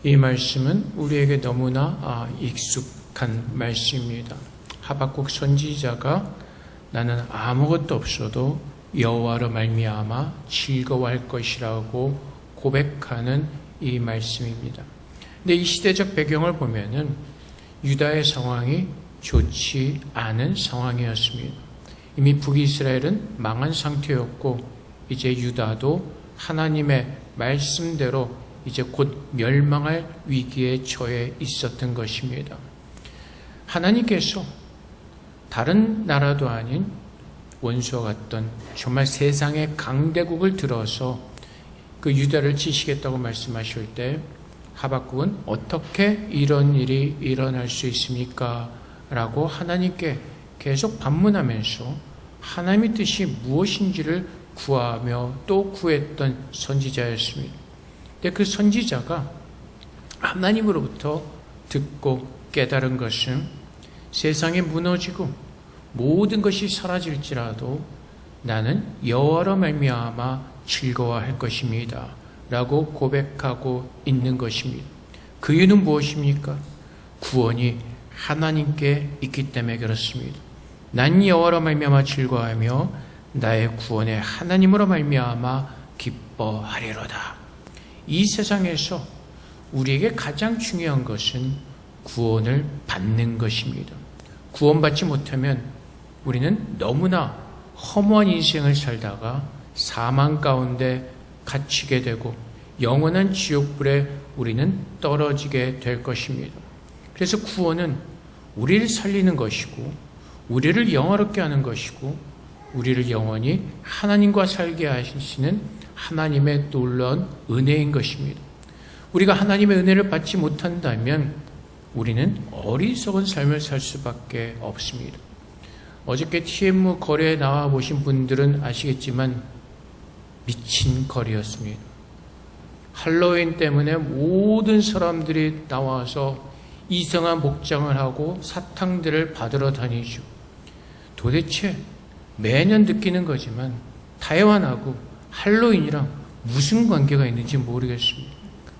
이 말씀은 우리에게 너무나 익숙한 말씀입니다. 하박국 선지자가 나는 아무것도 없어도 여호와로 말미암아 즐거워할 것이라고 고백하는 이 말씀입니다. 근데 이 시대적 배경을 보면은 유다의 상황이 좋지 않은 상황이었습니다. 이미 북이스라엘은 망한 상태였고 이제 유다도 하나님의 말씀대로 이제 곧 멸망할 위기에 처해 있었던 것입니다. 하나님께서 다른 나라도 아닌 원수와 같던 정말 세상의 강대국을 들어서 그 유다를 치시겠다고 말씀하실 때 하박국은 어떻게 이런 일이 일어날 수 있습니까? 라고 하나님께 계속 반문하면서 하나님의 뜻이 무엇인지를 구하며 또 구했던 선지자였습니다. 근데 그 선지자가 하나님으로부터 듣고 깨달은 것은 세상이 무너지고 모든 것이 사라질지라도 나는 여호와로 말미암아 즐거워할 것입니다 라고 고백하고 있는 것입니다. 그 이유는 무엇입니까? 구원이 하나님께 있기 때문에 그렇습니다. 난 여호와로 말미암아 즐거워하며 나의 구원의 하나님으로 말미암아 기뻐하리로다. 이 세상에서 우리에게 가장 중요한 것은 구원을 받는 것입니다. 구원받지 못하면 우리는 너무나 허무한 인생을 살다가 사망 가운데 갇히게 되고 영원한 지옥불에 우리는 떨어지게 될 것입니다. 그래서 구원은 우리를 살리는 것이고 우리를 영화롭게 하는 것이고 우리를 영원히 하나님과 살게 하시는 하나님의 놀라운 은혜인 것입니다. 우리가 하나님의 은혜를 받지 못한다면 우리는 어리석은 삶을 살 수밖에 없습니다. 어저께 TM 거리에 나와 보신 분들은 아시겠지만 미친 거리였습니다. 할로윈 때문에 모든 사람들이 나와서 이상한 복장을 하고 사탕들을 받으러 다니죠. 도대체 매년 느끼는 거지만 타이완하고 할로윈이랑 무슨 관계가 있는지 모르겠습니다.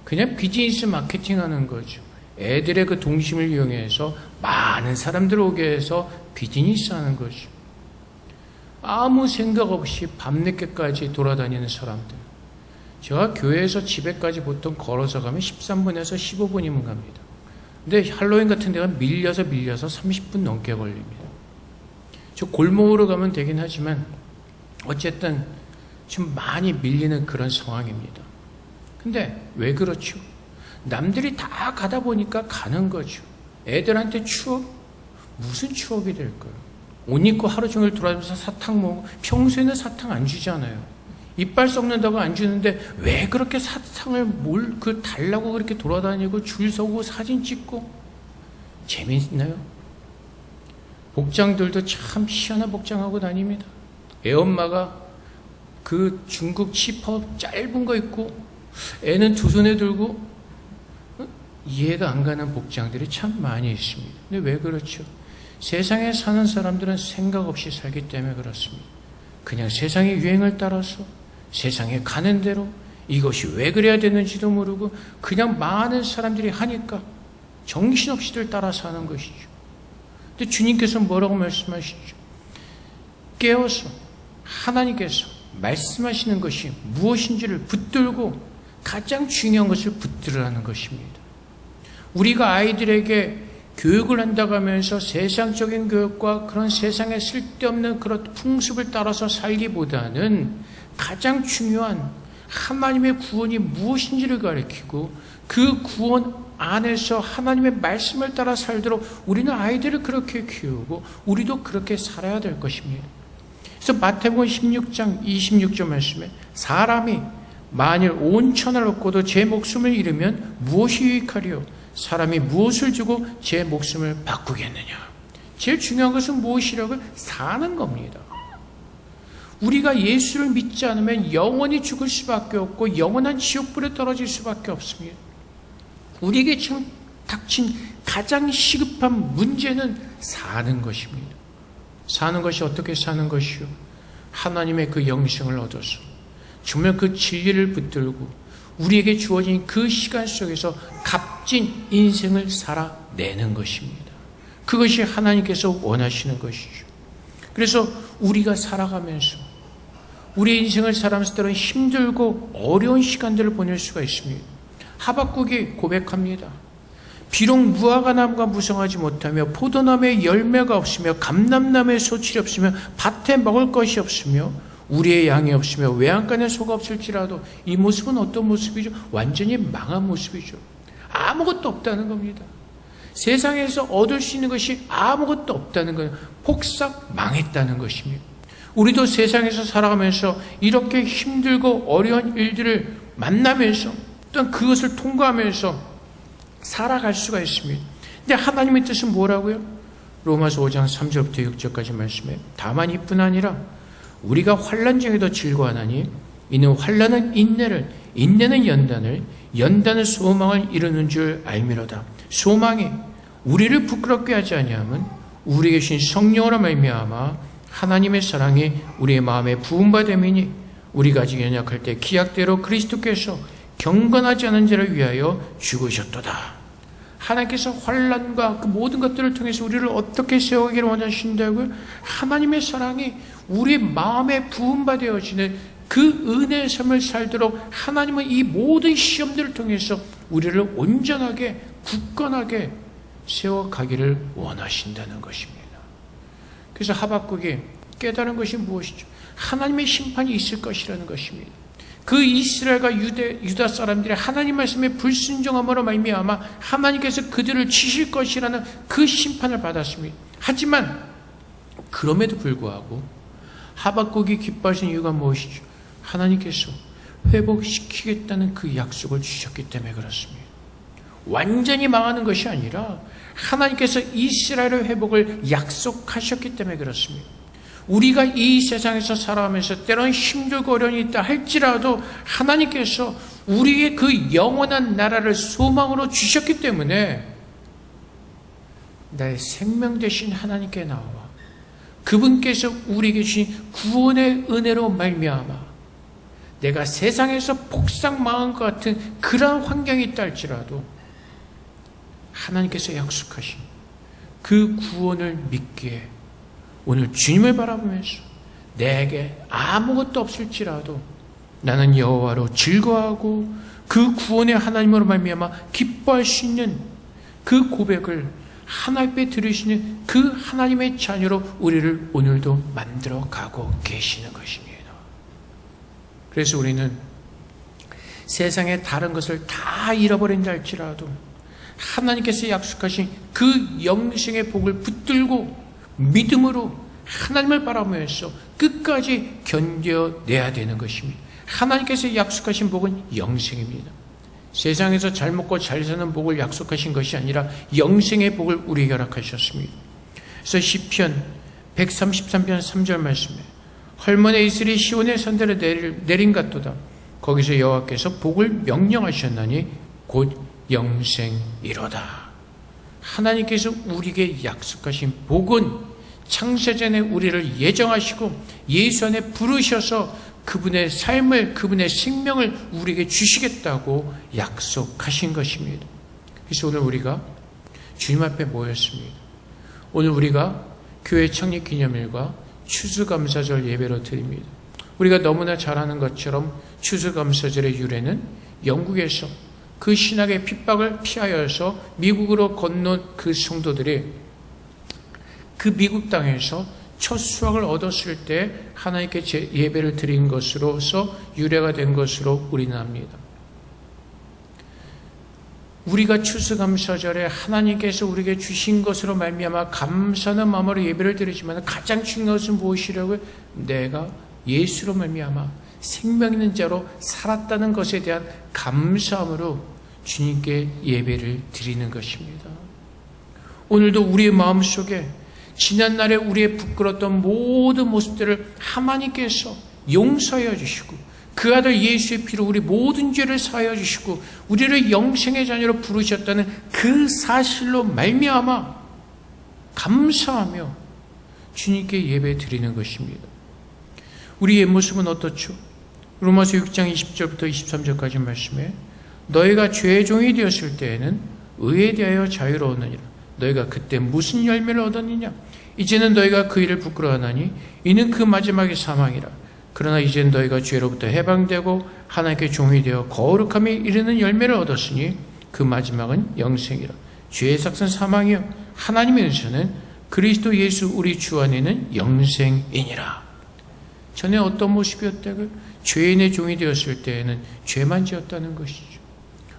그냥 비즈니스 마케팅하는 거죠. 애들의 그 동심을 이용해서 많은 사람들 오게 해서 비즈니스 하는 거죠. 아무 생각 없이 밤늦게까지 돌아다니는 사람들. 제가 교회에서 집에까지 보통 걸어서 가면 13분에서 15분이면 갑니다. 근데 할로윈 같은 데가 밀려서 30분 넘게 걸립니다. 저 골목으로 가면 되긴 하지만 어쨌든 좀 많이 밀리는 그런 상황입니다. 근데 왜 그렇죠? 남들이 다 가다 보니까 가는 거죠. 애들한테 추억? 무슨 추억이 될까요? 옷 입고 하루 종일 돌아다니면서 사탕 먹고 평소에는 사탕 안 주잖아요. 이빨 썩는다고 안 주는데 왜 그렇게 사탕을 달라고 그렇게 돌아다니고 줄 서고 사진 찍고 재미있나요? 복장들도 참 희한한 복장하고 다닙니다. 애엄마가 그 중국 치퍼 짧은 거 입고 애는 두 손에 들고 이해가 안 가는 복장들이 참 많이 있습니다. 근데 왜 그렇죠? 세상에 사는 사람들은 생각 없이 살기 때문에 그렇습니다. 그냥 세상의 유행을 따라서 세상에 가는 대로 이것이 왜 그래야 되는지도 모르고 그냥 많은 사람들이 하니까 정신없이들 따라 사는 것이죠. 근데 주님께서 뭐라고 말씀하시죠? 깨어서 하나님께서 말씀하시는 것이 무엇인지를 붙들고 가장 중요한 것을 붙들으라는 것입니다. 우리가 아이들에게 교육을 한다고 하면서 세상적인 교육과 그런 세상에 쓸데없는 그런 풍습을 따라서 살기보다는 가장 중요한 하나님의 구원이 무엇인지를 가르치고 그 구원 안에서 하나님의 말씀을 따라 살도록 우리는 아이들을 그렇게 키우고 우리도 그렇게 살아야 될 것입니다. 그래서 마태복음 16장 26절 말씀에 사람이 만일 온 천을 얻고도 제 목숨을 잃으면 무엇이 유익하리요? 사람이 무엇을 주고 제 목숨을 바꾸겠느냐? 제일 중요한 것은 무엇이라고요? 사는 겁니다. 우리가 예수를 믿지 않으면 영원히 죽을 수밖에 없고 영원한 지옥불에 떨어질 수밖에 없습니다. 우리에게 지금 닥친 가장 시급한 문제는 사는 것입니다. 사는 것이 어떻게 사는 것이요? 하나님의 그 영생을 얻어서 정말 그 진리를 붙들고 우리에게 주어진 그 시간 속에서 값진 인생을 살아내는 것입니다. 그것이 하나님께서 원하시는 것이죠. 그래서 우리가 살아가면서 우리 인생을 살아가면서 때로는 힘들고 어려운 시간들을 보낼 수가 있습니다. 하박국이 고백합니다. 비록 무화과 나무가 무성하지 못하며 포도나무에 열매가 없으며 감람나무에 소출이 없으며 밭에 먹을 것이 없으며 우리의 양이 없으며 외양간에 소가 없을지라도 이 모습은 어떤 모습이죠? 완전히 망한 모습이죠. 아무것도 없다는 겁니다. 세상에서 얻을 수 있는 것이 아무것도 없다는 거예요. 폭삭 망했다는 것입니다. 우리도 세상에서 살아가면서 이렇게 힘들고 어려운 일들을 만나면서 또한 그것을 통과하면서 살아갈 수가 있습니다. 근데 하나님의 뜻은 뭐라고요? 로마서 5장 3절부터 6절까지 말씀해 다만 이뿐 아니라 우리가 환난 중에도 즐거워하나니 이는 환난은 인내를, 인내는 연단을, 연단은 소망을 이루는 줄 알미로다. 소망이 우리를 부끄럽게 하지 아니함은 우리에게 주신 성령으로 말미암아 하나님의 사랑이 우리의 마음에 부음받음이니 우리가 아직 연약할 때 기약대로 그리스도께서 경건하지 않은 자를 위하여 죽으셨도다. 하나님께서 환난과 그 모든 것들을 통해서 우리를 어떻게 세우기를 원하신다고요? 하나님의 사랑이 우리 마음에 부음받아지는 그 은혜의 삶을 살도록 하나님은 이 모든 시험들을 통해서 우리를 온전하게 굳건하게 세워가기를 원하신다는 것입니다. 그래서 하박국이 깨달은 것이 무엇이죠? 하나님의 심판이 있을 것이라는 것입니다. 그 이스라엘과 유다 사람들이 하나님 말씀에 불순종함으로 말미암아 하나님께서 그들을 치실 것이라는 그 심판을 받았습니다. 하지만 그럼에도 불구하고 하박국이 기뻐하신 이유가 무엇이죠? 하나님께서 회복시키겠다는 그 약속을 주셨기 때문에 그렇습니다. 완전히 망하는 것이 아니라 하나님께서 이스라엘의 회복을 약속하셨기 때문에 그렇습니다. 우리가 이 세상에서 살아가면서 때로는 힘들고 어려움이 있다 할지라도 하나님께서 우리의 그 영원한 나라를 소망으로 주셨기 때문에 나의 생명 되신 하나님께 나와 그분께서 우리에게 주신 구원의 은혜로 말미암아 내가 세상에서 폭삭 망한 것 같은 그러한 환경이 있다 할지라도 하나님께서 약속하신 그 구원을 믿기에 오늘 주님을 바라보면서 내게 아무것도 없을지라도 나는 여호와로 즐거워하고 그 구원의 하나님으로 말미암아 기뻐할 수 있는 그 고백을 하나님 앞에 들으시는 그 하나님의 자녀로 우리를 오늘도 만들어 가고 계시는 것입니다. 그래서 우리는 세상의 다른 것을 다 잃어버린다 할지라도 하나님께서 약속하신 그 영생의 복을 붙들고 믿음으로 하나님을 바라보면서 끝까지 견뎌내야 되는 것입니다. 하나님께서 약속하신 복은 영생입니다. 세상에서 잘 먹고 잘 사는 복을 약속하신 것이 아니라 영생의 복을 우리에게 허락하셨습니다. 그래서 시편 133편 3절 말씀에 헐몬의 이슬이 시온의 산들을 내린 같도다. 거기서 여호와께서 복을 명령하셨나니 곧 영생이로다. 하나님께서 우리에게 약속하신 복은 창세전에 우리를 예정하시고 예수 안에 부르셔서 그분의 삶을, 그분의 생명을 우리에게 주시겠다고 약속하신 것입니다. 그래서 오늘 우리가 주님 앞에 모였습니다. 오늘 우리가 교회 창립 기념일과 추수감사절 예배로 드립니다. 우리가 너무나 잘 아는 것처럼 추수감사절의 유래는 영국에서 그 신학의 핍박을 피하여서 미국으로 건넌 그 성도들이 그 미국 땅에서 첫 수확을 얻었을 때 하나님께 예배를 드린 것으로서 유래가 된 것으로 우리는 압니다. 우리가 추수감사절에 하나님께서 우리에게 주신 것으로 말미암아 감사하는 마음으로 예배를 드리지만 가장 중요한 것은 무엇이라고요? 내가 예수로 말미암아 생명 있는 자로 살았다는 것에 대한 감사함으로 주님께 예배를 드리는 것입니다. 오늘도 우리의 마음속에 지난날에 우리의 부끄러웠던 모든 모습들을 하나님께서 용서하여 주시고 그 아들 예수의 피로 우리 모든 죄를 사하여 주시고 우리를 영생의 자녀로 부르셨다는 그 사실로 말미암아 감사하며 주님께 예배 드리는 것입니다. 우리의 모습은 어떻죠? 로마서 6장 20절부터 23절까지 말씀에 너희가 죄의 종이 되었을 때에는 의에 대하여 자유로웠느니라. 너희가 그때 무슨 열매를 얻었느냐? 이제는 너희가 그 일을 부끄러워하나니 이는 그 마지막의 사망이라. 그러나 이제는 너희가 죄로부터 해방되고 하나님께 종이 되어 거룩함에 이르는 열매를 얻었으니 그 마지막은 영생이라. 죄의 삭은 사망이요 하나님의 은혜는 그리스도 예수 우리 주 안에는 영생이니라. 전에 어떤 모습이었다고요? 죄인의 종이 되었을 때에는 죄만 지었다는 것이죠.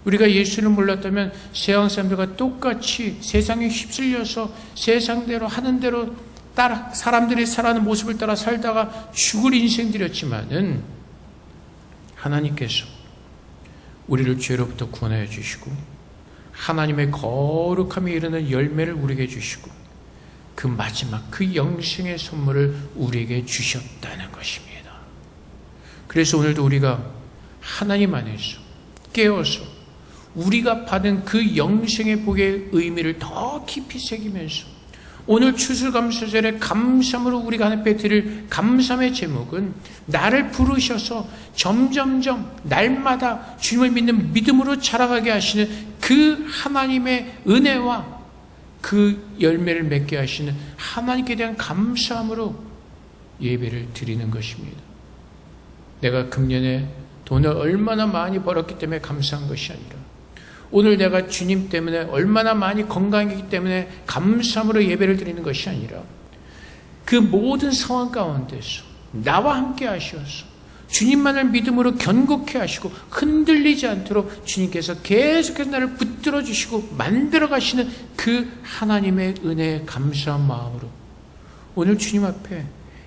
우리가 예수를 몰랐다면 세상 사람들과 똑같이 세상에 휩쓸려서 세상대로 하는 대로 따라 사람들이 살아가는 모습을 따라 살다가 죽을 인생들이었지만은 하나님께서 우리를 죄로부터 구원하여 주시고 하나님의 거룩함에 이르는 열매를 우리에게 주시고 그 마지막 그 영생의 선물을 우리에게 주셨다는 것입니다. 그래서 오늘도 우리가 하나님 안에서 깨어서 우리가 받은 그 영생의 복의 의미를 더 깊이 새기면서 오늘 추수감사절에 감사함으로 우리가 하나님께 드릴 감사함의 제목은 나를 부르셔서 점점점 날마다 주님을 믿는 믿음으로 자라가게 하시는 그 하나님의 은혜와 그 열매를 맺게 하시는 하나님께 대한 감사함으로 예배를 드리는 것입니다. 내가 금년에 돈을 얼마나 많이 벌었기 때문에 감사한 것이 아니라 오늘 내가 주님 때문에 얼마나 많이 건강이기 때문에 감사함으로 예배를 드리는 것이 아니라 그 모든 상황 가운데서 나와 함께 하셔서 주님만을 믿음으로 견고케 하시고 흔들리지 않도록 주님께서 계속해서 나를 붙들어 주시고 만들어 가시는 그 하나님의 은혜에 감사한 마음으로 오늘 주님 앞에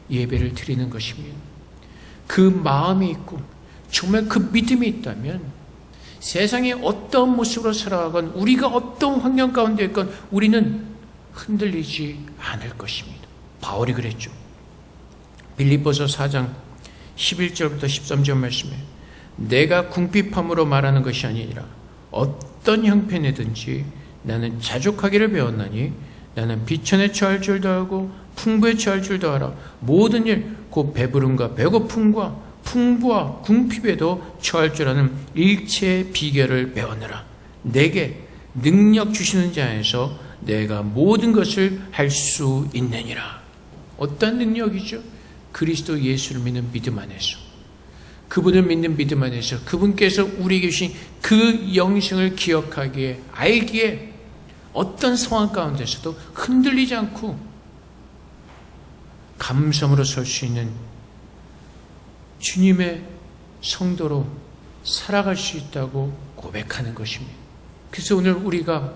예배를 드리는 것입니다. 그 마음이 있고 정말 그 믿음이 있다면 세상에 어떤 모습으로 살아가건 우리가 어떤 환경 가운데 있건 우리는 흔들리지 않을 것입니다. 바울이 그랬죠. 빌립보서 4장 11절부터 13절 말씀에 내가 궁핍함으로 말하는 것이 아니라 어떤 형편이든지 나는 자족하기를 배웠나니 나는 비천에 처할 줄도 알고 풍부에 처할 줄도 알아 모든 일 곧 배부름과 배고픔과 풍부와 궁핍에도 처할 줄 아는 일체의 비결을 배웠느라 내게 능력 주시는 자에서 내가 모든 것을 할 수 있느니라. 어떤 능력이죠? 그리스도 예수를 믿는 믿음 안에서 그분을 믿는 믿음 안에서 그분께서 우리에게 주신 그 영생을 기억하기에 알기에 어떤 상황 가운데서도 흔들리지 않고 감사함으로 설 수 있는 주님의 성도로 살아갈 수 있다고 고백하는 것입니다. 그래서 오늘 우리가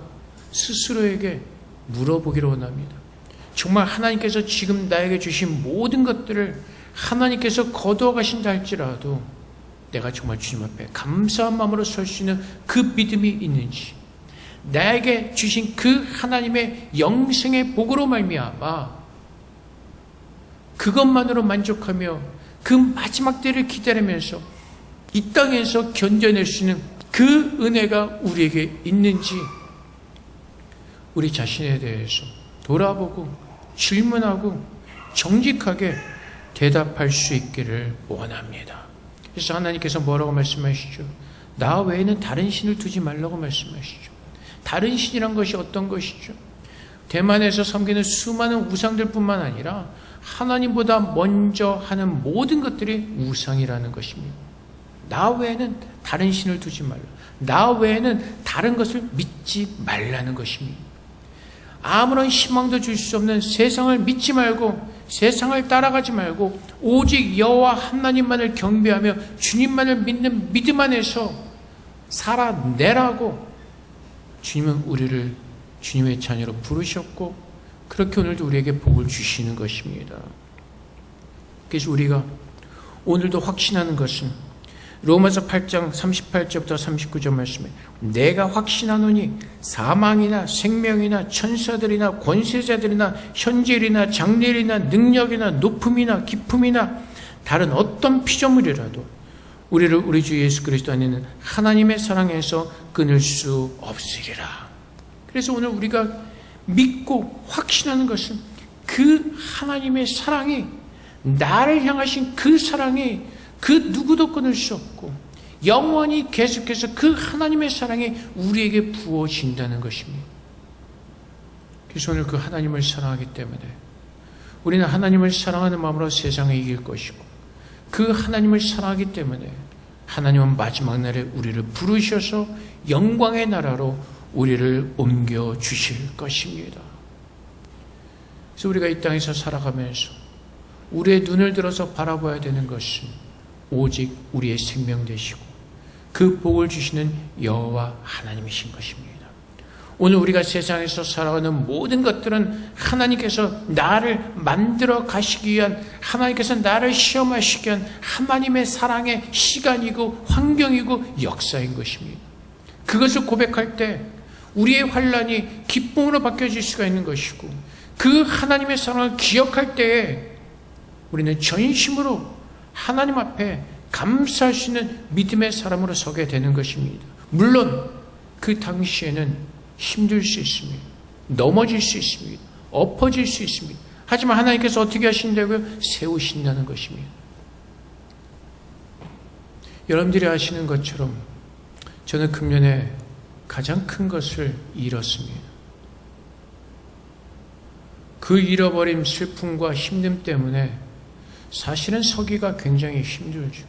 스스로에게 물어보기를 원합니다. 정말 하나님께서 지금 나에게 주신 모든 것들을 하나님께서 거두어 가신다 할지라도 내가 정말 주님 앞에 감사한 마음으로 설 수 있는 그 믿음이 있는지 나에게 주신 그 하나님의 영생의 복으로 말미암아 그것만으로 만족하며 그 마지막 때를 기다리면서 이 땅에서 견뎌낼 수 있는 그 은혜가 우리에게 있는지 우리 자신에 대해서 돌아보고 질문하고 정직하게 대답할 수 있기를 원합니다. 그래서 하나님께서 뭐라고 말씀하시죠? 나 외에는 다른 신을 두지 말라고 말씀하시죠. 다른 신이란 것이 어떤 것이죠? 대만에서 섬기는 수많은 우상들 뿐만 아니라 하나님보다 먼저 하는 모든 것들이 우상이라는 것입니다. 나 외에는 다른 신을 두지 말라. 나 외에는 다른 것을 믿지 말라는 것입니다. 아무런 희망도 줄 수 없는 세상을 믿지 말고 세상을 따라가지 말고 오직 여호와 하나님만을 경배하며 주님만을 믿는 믿음 안에서 살아내라고 주님은 우리를 주님의 자녀로 부르셨고 그렇게 오늘도 우리에게 복을 주시는 것입니다. 그래서 우리가 오늘도 확신하는 것은 로마서 8장 38절부터 39절 말씀에 내가 확신하노니 사망이나 생명이나 천사들이나 권세자들이나 현재일이나 장래일이나 능력이나 높음이나 깊음이나 다른 어떤 피조물이라도 우리를 우리 주 예수 그리스도 안에는 하나님의 사랑에서 끊을 수 없으리라. 그래서 오늘 우리가 믿고 확신하는 것은 그 하나님의 사랑이 나를 향하신 그 사랑이 그 누구도 끊을 수 없고 영원히 계속해서 그 하나님의 사랑이 우리에게 부어진다는 것입니다. 그래서 오늘 그 하나님을 사랑하기 때문에 우리는 하나님을 사랑하는 마음으로 세상을 이길 것이고, 그 하나님을 사랑하기 때문에 하나님은 마지막 날에 우리를 부르셔서 영광의 나라로 우리를 옮겨주실 것입니다. 그래서 우리가 이 땅에서 살아가면서 우리의 눈을 들어서 바라봐야 되는 것은 오직 우리의 생명 되시고 그 복을 주시는 여호와 하나님이신 것입니다. 오늘 우리가 세상에서 살아가는 모든 것들은 하나님께서 나를 만들어 가시기 위한, 하나님께서 나를 시험하시기 위한 하나님의 사랑의 시간이고 환경이고 역사인 것입니다. 그것을 고백할 때 우리의 환난이 기쁨으로 바뀌어질 수가 있는 것이고, 그 하나님의 사랑을 기억할 때에 우리는 전심으로 하나님 앞에 감사할 수 있는 믿음의 사람으로 서게 되는 것입니다. 물론 그 당시에는 힘들 수 있습니다. 넘어질 수 있습니다. 엎어질 수 있습니다. 하지만 하나님께서 어떻게 하신다고요? 세우신다는 것입니다. 여러분들이 아시는 것처럼 저는 금년에 가장 큰 것을 잃었습니다. 그 잃어버린 슬픔과 힘듦 때문에 사실은 서기가 굉장히 힘들죠.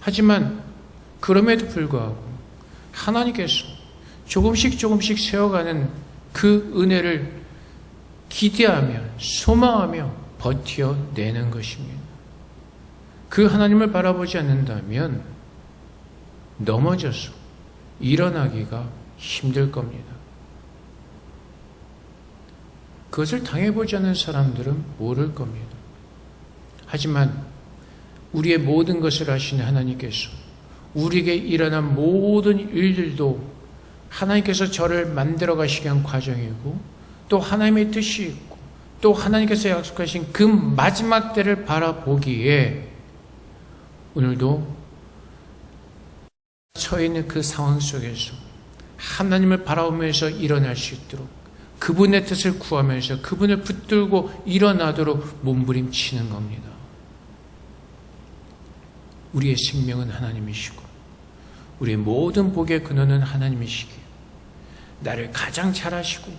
하지만 그럼에도 불구하고 하나님께서 조금씩 세워가는 그 은혜를 기대하며 소망하며 버텨내는 것입니다. 그 하나님을 바라보지 않는다면 넘어져서 일어나기가 힘들 겁니다. 그것을 당해보지 않은 사람들은 모를 겁니다. 하지만 우리의 모든 것을 아시는 하나님께서 우리에게 일어난 모든 일들도 하나님께서 저를 만들어 가시기 위한 과정이고, 또 하나님의 뜻이 있고, 또 하나님께서 약속하신 그 마지막 때를 바라보기에 오늘도 처해 있는 그 상황 속에서 하나님을 바라보면서 일어날 수 있도록, 그분의 뜻을 구하면서 그분을 붙들고 일어나도록 몸부림치는 겁니다. 우리의 생명은 하나님이시고 우리의 모든 복의 근원은 하나님이시기에 나를 가장 잘 아시고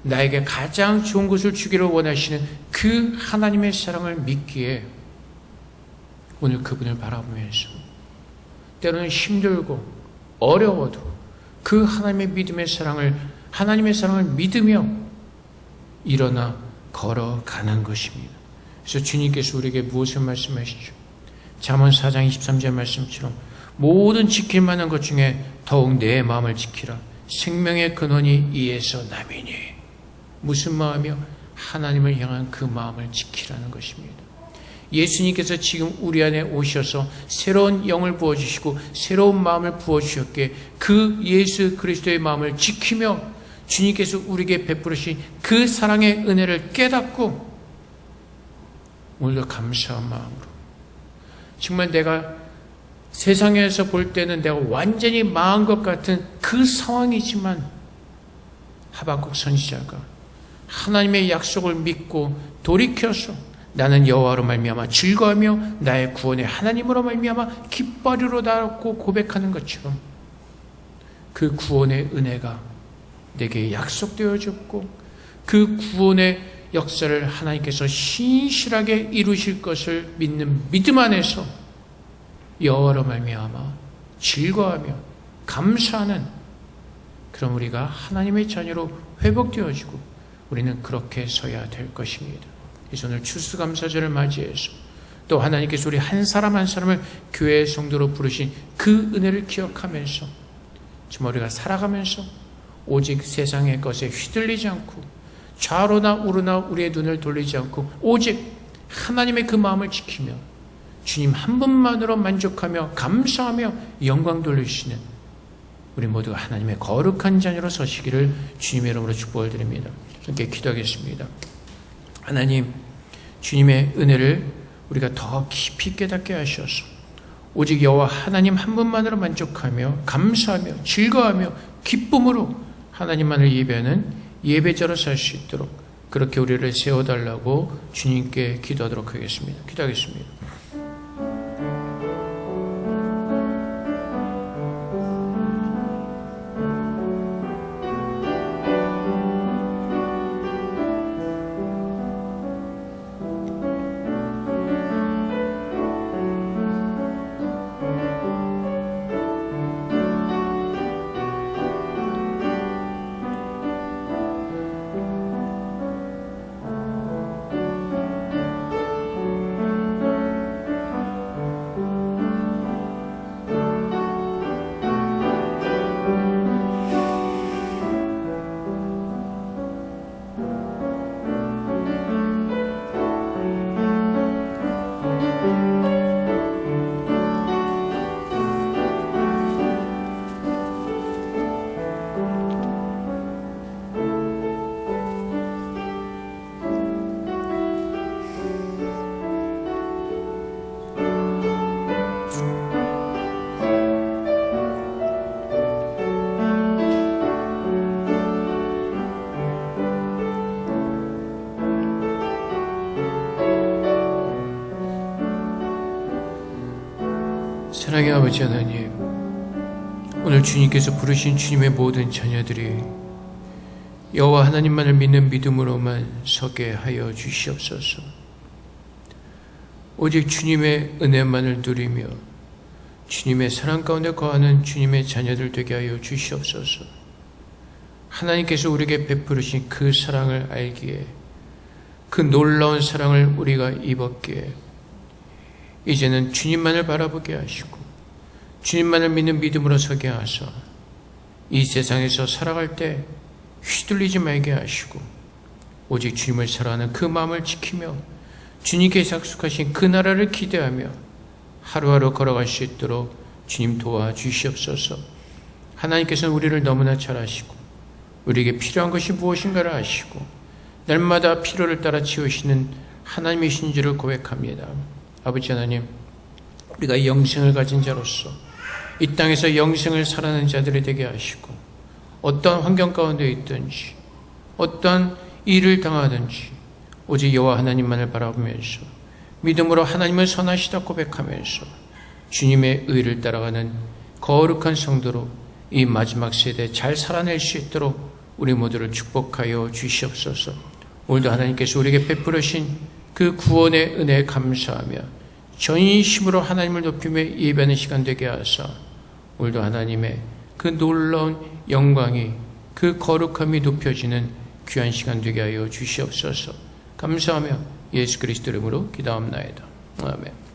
나에게 가장 좋은 것을 주기를 원하시는 그 하나님의 사랑을 믿기에 오늘 그분을 바라보면서 때로는 힘들고 어려워도 그 하나님의 믿음의 사랑을, 하나님의 사랑을 믿으며 일어나 걸어가는 것입니다. 그래서 주님께서 우리에게 무엇을 말씀하시죠? 잠언 4장 23절 말씀처럼 모든 지킬 만한 것 중에 더욱 내 마음을 지키라. 생명의 근원이 이에서 남이니. 무슨 마음이요? 하나님을 향한 그 마음을 지키라는 것입니다. 예수님께서 지금 우리 안에 오셔서 새로운 영을 부어주시고 새로운 마음을 부어주셨기에 그 예수 그리스도의 마음을 지키며 주님께서 우리에게 베푸르신 그 사랑의 은혜를 깨닫고 오늘도 감사한 마음으로, 정말 내가 세상에서 볼 때는 내가 완전히 망한 것 같은 그 상황이지만 하박국 선지자가 하나님의 약속을 믿고 돌이켜서 나는 여호와로 말미암아 즐거워하며 나의 구원의 하나님으로 말미암아 기뻐하리로다라고 고백하는 것처럼 그 구원의 은혜가 내게 약속되어졌고 그 구원의 역사를 하나님께서 신실하게 이루실 것을 믿는 믿음 안에서 여호와로 말미암아 즐거워하며 감사하는, 그럼 우리가 하나님의 자녀로 회복되어지고 우리는 그렇게 서야 될 것입니다. 그래서 오늘 추수감사절을 맞이해서 또 하나님께서 우리 한 사람 한 사람을 교회의 성도로 부르신 그 은혜를 기억하면서 정말 우리가 살아가면서 오직 세상의 것에 휘둘리지 않고 좌로나 우로나 우리의 눈을 돌리지 않고 오직 하나님의 그 마음을 지키며 주님 한 분만으로 만족하며 감사하며 영광 돌리시는 우리 모두가 하나님의 거룩한 자녀로 서시기를 주님의 이름으로 축복을 드립니다. 함께 기도하겠습니다. 하나님, 주님의 은혜를 우리가 더 깊이 깨닫게 하셔서 오직 여호와 하나님 한 분만으로 만족하며 감사하며 즐거워하며 기쁨으로 하나님만을 예배하는 예배자로 살 수 있도록 그렇게 우리를 세워달라고 주님께 기도하도록 하겠습니다. 기도하겠습니다. 사랑의 아버지 하나님, 오늘 주님께서 부르신 주님의 모든 자녀들이 여호와 하나님만을 믿는 믿음으로만 서게 하여 주시옵소서. 오직 주님의 은혜만을 누리며 주님의 사랑 가운데 거하는 주님의 자녀들 되게 하여 주시옵소서. 하나님께서 우리에게 베푸르신 그 사랑을 알기에, 그 놀라운 사랑을 우리가 입었기에 이제는 주님만을 바라보게 하시고 주님만을 믿는 믿음으로 서게 하사 이 세상에서 살아갈 때 휘둘리지 말게 하시고 오직 주님을 사랑하는 그 마음을 지키며 주님께서 약속하신 그 나라를 기대하며 하루하루 걸어갈 수 있도록 주님 도와주시옵소서. 하나님께서는 우리를 너무나 잘 아시고 우리에게 필요한 것이 무엇인가를 아시고 날마다 필요를 따라 채우시는 하나님이신 줄을 고백합니다. 아버지 하나님, 우리가 영생을 가진 자로서 이 땅에서 영생을 살아가는 자들이 되게 하시고 어떠한 환경 가운데 있든지 어떠한 일을 당하든지 오직 여호와 하나님만을 바라보면서 믿음으로 하나님을 선하시다 고백하면서 주님의 의를 따라가는 거룩한 성도로 이 마지막 세대 잘 살아낼 수 있도록 우리 모두를 축복하여 주시옵소서. 오늘도 하나님께서 우리에게 베풀으신 그 구원의 은혜에 감사하며 전심으로 하나님을 높이며 예배하는 시간 되게 하사 오늘도 하나님의 그 놀라운 영광이, 그 거룩함이 높여지는 귀한 시간 되게 하여 주시옵소서. 감사하며 예수 그리스도 이름으로 기도합나이다. 아멘.